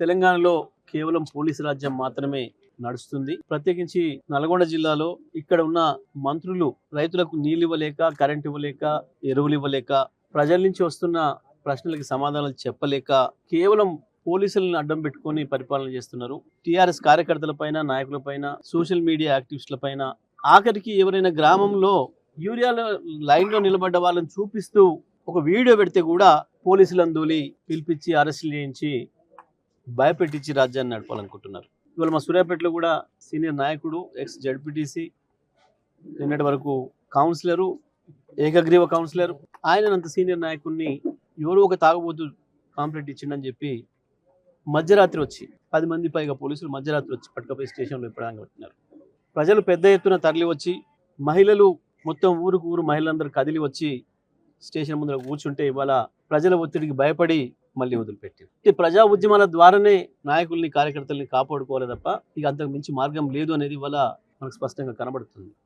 తెలంగాణలో కేవలం పోలీసు రాజ్యం మాత్రమే నడుస్తుంది. ప్రత్యేకించి నల్గొండ జిల్లాలో ఇక్కడ ఉన్న మంత్రులు రైతులకు నీళ్ళు ఇవ్వలేక, కరెంట్ ఇవ్వలేక, ఎరువులు ఇవ్వలేక, ప్రజల నుంచి వస్తున్న ప్రశ్నలకి సమాధానాలు చెప్పలేక కేవలం పోలీసులను అడ్డం పెట్టుకొని పరిపాలన చేస్తున్నారు. టీఆర్ఎస్ కార్యకర్తల పైన, నాయకుల పైన, సోషల్ మీడియా యాక్టివిస్టుల పైన, ఆఖరికి ఎవరైనా గ్రామంలో యూరియాలో లైన్లో నిలబడ్డ వాళ్ళని చూపిస్తూ ఒక వీడియో పెడితే కూడా పోలీసులను దూలి పిలిపించి అరెస్టులు చేయించి భయపెట్టించి రాజ్యాన్ని నడపాలనుకుంటున్నారు. ఇవాళ మా సూర్యాపేటలో కూడా సీనియర్ నాయకుడు, ఎక్స్ జడ్పీటీసీ, నిన్నటి వరకు కౌన్సిలరు, ఏకగ్రీవ కౌన్సిలర్, ఆయనంత సీనియర్ నాయకుడిని ఎవరో ఒక తాగుబోతు కాంప్లైంట్ ఇచ్చిండని చెప్పి మధ్యరాత్రి వచ్చి 10 మంది పైగా పోలీసులు మధ్యరాత్రి వచ్చి పట్టుకపోయి స్టేషన్లో ఇప్పడానికి పెట్టినారు. ప్రజలు పెద్ద ఎత్తున తరలి వచ్చి, మహిళలు మొత్తం ఊరు మహిళలందరూ కదిలి వచ్చి స్టేషన్ ముందర కూర్చుంటే ఇవాళ ప్రజల ఒత్తిడికి భయపడి మళ్ళీ వదిలిపెట్టారు. ప్రజా ఉద్యమాల ద్వారానే నాయకుల్ని, కార్యకర్తల్ని కాపాడుకోవాలి తప్ప ఇక అంతకు మించి మార్గం లేదు అనేది ఇవాళ మనకు స్పష్టంగా కనబడుతుంది.